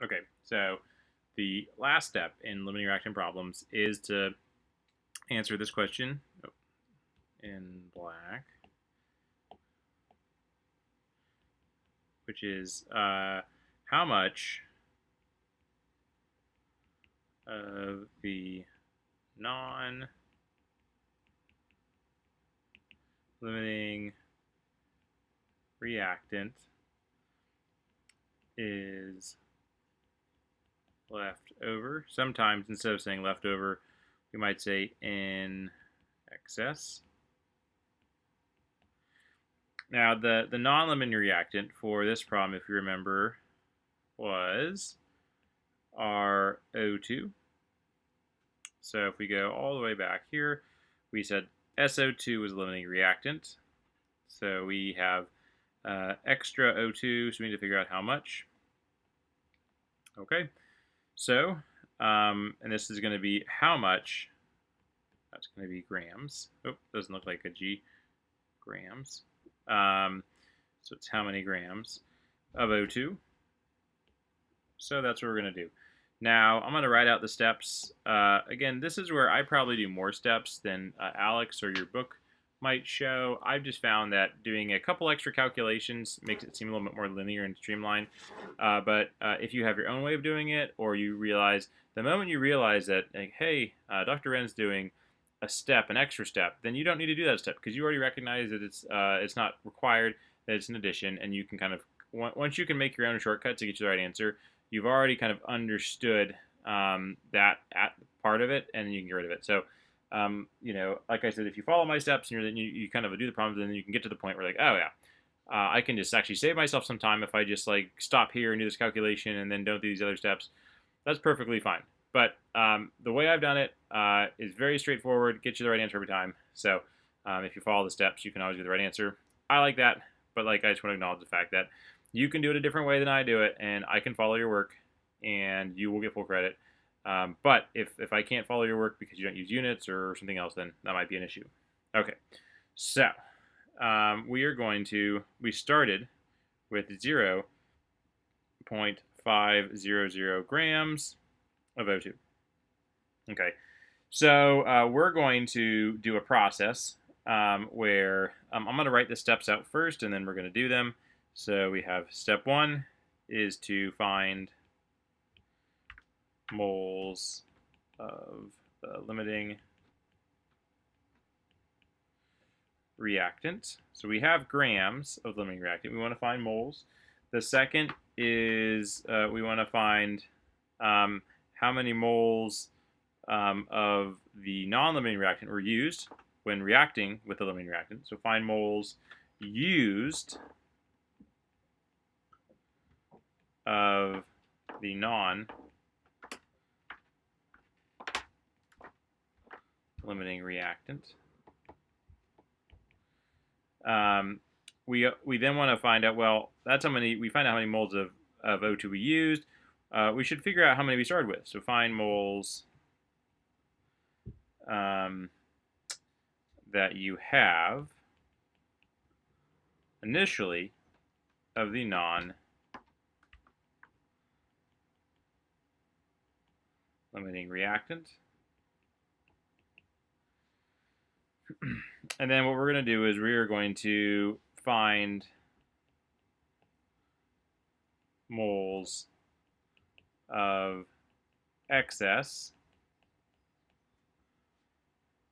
Okay, so the last step in limiting reactant problems is to answer this question in black, which is how much of the non-limiting reactant is left over. Sometimes instead of saying leftover, we might say in excess. Now the non-limiting reactant for this problem, if you remember, was our O2. So if we go all the way back here, we said SO2 was a limiting reactant. So we have extra O2, so we need to figure out how much. Okay, so, and this is going to be how much. That's going to be grams. Oh, doesn't look like a G. Grams. So it's how many grams of O2. So that's what we're going to do. Now, I'm going to write out the steps. Again, this is where I probably do more steps than Alex or your book might show. I've just found that doing a couple extra calculations makes it seem a little bit more linear and streamlined. But if you have your own way of doing it, or you realize, the moment you realize that, like, hey, Dr. Wren's doing a step, an extra step, then you don't need to do that step because you already recognize that it's not required, that it's an addition, and you can kind of, once you can make your own shortcut to get you the right answer, you've already kind of understood that part of it, and you can get rid of it. So, like I said, if you follow my steps and you kind of do the problems, then you can get to the point where, like, oh yeah, I can just actually save myself some time if I just like stop here and do this calculation and then don't do these other steps. That's perfectly fine. But the way I've done it is very straightforward, gets you the right answer every time. So if you follow the steps, you can always get the right answer. I like that, but like I just want to acknowledge the fact that you can do it a different way than I do it, and I can follow your work, and you will get full credit. But if I can't follow your work because you don't use units or something else, then that might be an issue. Okay, so we started with 0.500 grams of O2. Okay, so we're going to do a process where I'm going to write the steps out first, and then we're going to do them. So we have step 1 is to find moles of the limiting reactant. So we have grams of limiting reactant. We want to find moles. The second is we want to find how many moles of the non-limiting reactant were used when reacting with the limiting reactant. So find moles used of the non-limiting reactant. We then want to find out, well, that's how many, we find out how many moles of O2 we used. We should figure out how many we started with. So find moles that you have initially of the non-limiting reactant. And then what we're going to do is we are going to find moles of excess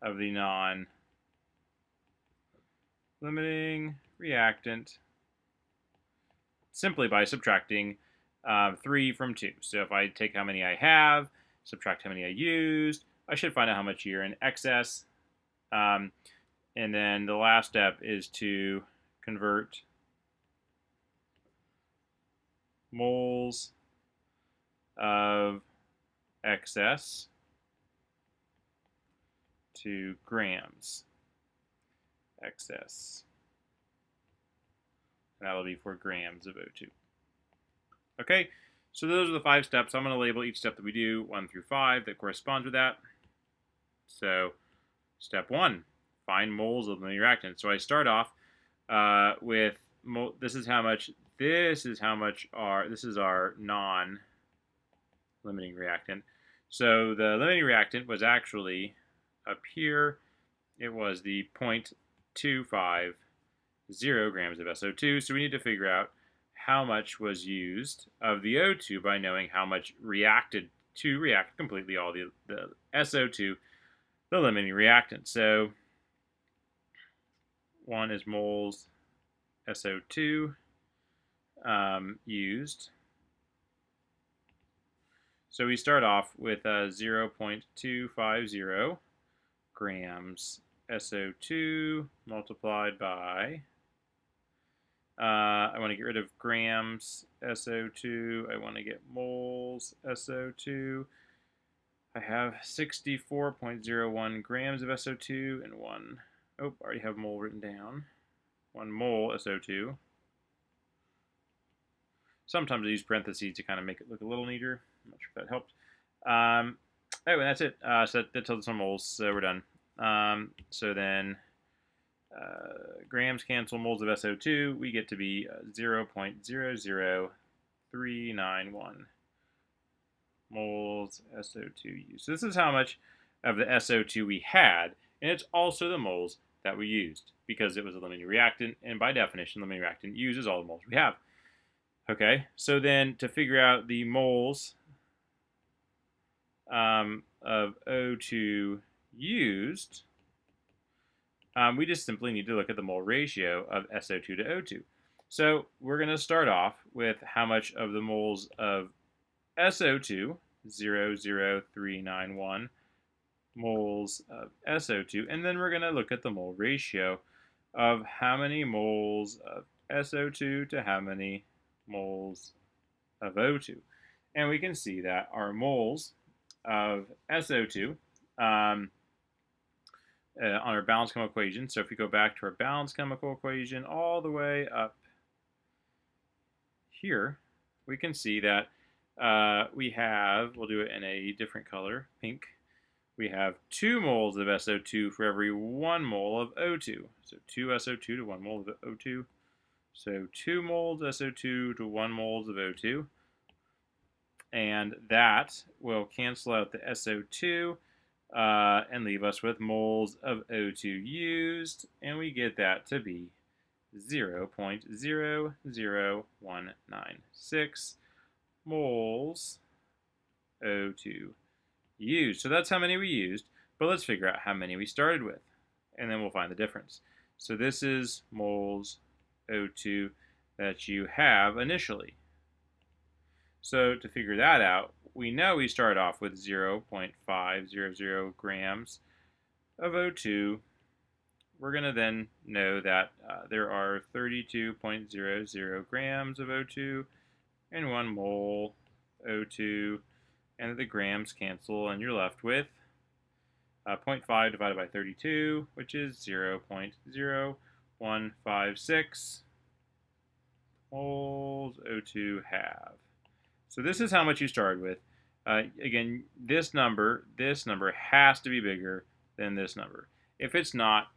of the non-limiting reactant simply by subtracting 3 from 2. So if I take how many I have, subtract how many I used, I should find out how much you're in excess. And then the last step is to convert moles of excess to grams excess. And that'll be for grams of O2. Okay, so those are the 5 steps. I'm going to label each step that we do 1 through 5 that corresponds with that. So step 1, find moles of the reactant. So I start off with this is our non limiting reactant. So the limiting reactant was actually up here. It was the 0.250 grams of SO2. So we need to figure out how much was used of the O2 by knowing how much reacted to react completely all the SO2, the limiting reactant. So 1 is moles SO2 used. So we start off with 0.250 grams SO2 multiplied by, I want to get rid of grams SO2, I want to get moles SO2. I have 64.01 grams of SO2 and I already have mole written down. 1 mole SO2. Sometimes I use parentheses to kind of make it look a little neater. I'm not sure if that helped. Anyway, that's it. So that tells us some moles, so we're done. So then grams cancel moles of SO2. We get to be 0.00391 moles SO2 used. So this is how much of the SO2 we had, and it's also the moles that we used because it was a limiting reactant, and by definition, limiting reactant uses all the moles we have. Okay, so then to figure out the moles of O2 used, we just simply need to look at the mole ratio of SO2 to O2. So we're going to start off with how much of the moles of SO2, 0.00391 moles of SO2, and then we're going to look at the mole ratio of how many moles of SO2 to how many moles of O2. And we can see that our moles of SO2 on our balanced chemical equation, so if we go back to our balanced chemical equation all the way up here, we can see that we have, we'll do it in a different color, pink, we have 2 moles of SO2 for every 1 mole of O2. So 2 SO2 to 1 mole of O2. So 2 moles SO2 to 1 moles of O2. And that will cancel out the SO2 and leave us with moles of O2 used. And we get that to be 0.00196 moles O2 used. So that's how many we used, but let's figure out how many we started with, and then we'll find the difference. So this is moles O2 that you have initially. So to figure that out, we know we start off with 0.500 grams of O2. We're going to then know that there are 32.00 grams of O2 and 1 mole O2, and the grams cancel, and you're left with 0.5 divided by 32, which is 0.0156 moles O2 have. So this is how much you started with. Again, this number has to be bigger than this number. If it's not,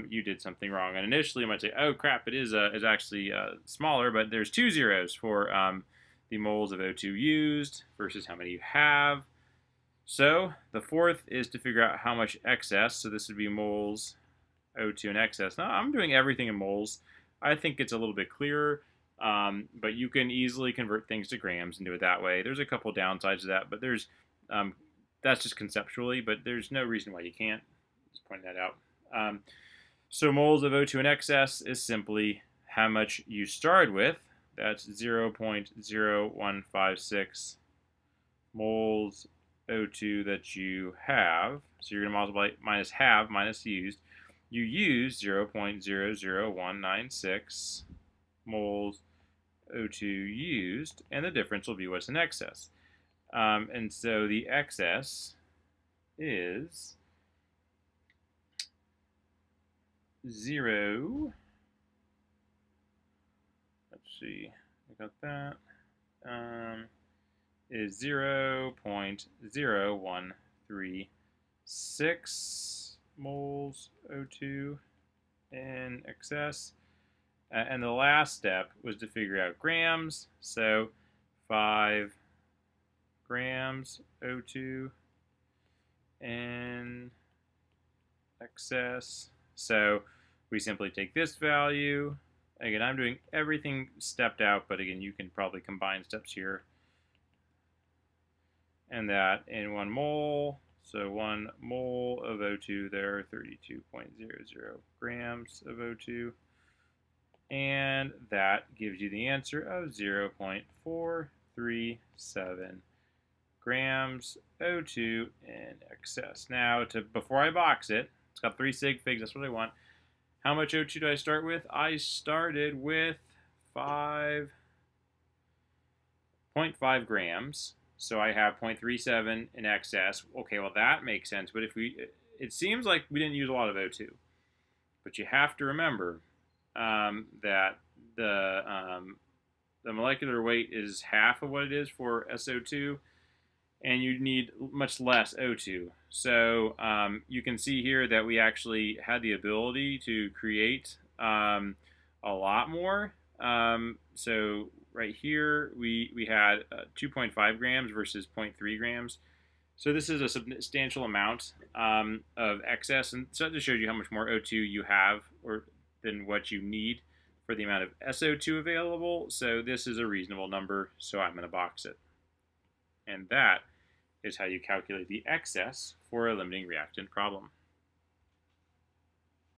you did something wrong. And initially, you might say, "Oh crap, it is actually smaller," but there's 2 zeros for the moles of O2 used versus how many you have. So the fourth is to figure out how much excess. So this would be moles O2 in excess. Now I'm doing everything in moles. I think it's a little bit clearer, but you can easily convert things to grams and do it that way. There's a couple downsides to that, but there's that's just conceptually, but there's no reason why you can't. Just point that out. So moles of O2 in excess is simply how much you started with. That's 0.0156 moles O2 that you have. So you're going to multiply minus have minus used. You use 0.00196 moles O2 used, and the difference will be what's in excess. And so the excess is 0. Let's see, I got that. Is 0.0136 moles O2 in excess. And the last step was to figure out grams. So 5 grams O2 in excess. So we simply take this value. Again, I'm doing everything stepped out, but again, you can probably combine steps here. And that in 1 mole, so 1 mole of O2 there, 32.00 grams of O2. And that gives you the answer of 0.437 grams O2 in excess. Now, before I box it, it's got 3 sig figs, that's what I want. How much O2 did I start with? I started with 5.5 grams. So I have 0.37 in excess. Okay, well that makes sense. But it seems like we didn't use a lot of O2. But you have to remember that the molecular weight is half of what it is for SO2, and you need much less O2. So you can see here that we actually had the ability to create a lot more. So right here we had 2.5 grams versus 0.3 grams. So this is a substantial amount of excess, and so that just shows you how much more O2 you have than what you need for the amount of SO2 available. So this is a reasonable number, so I'm going to box it. And that is how you calculate the excess for a limiting reactant problem.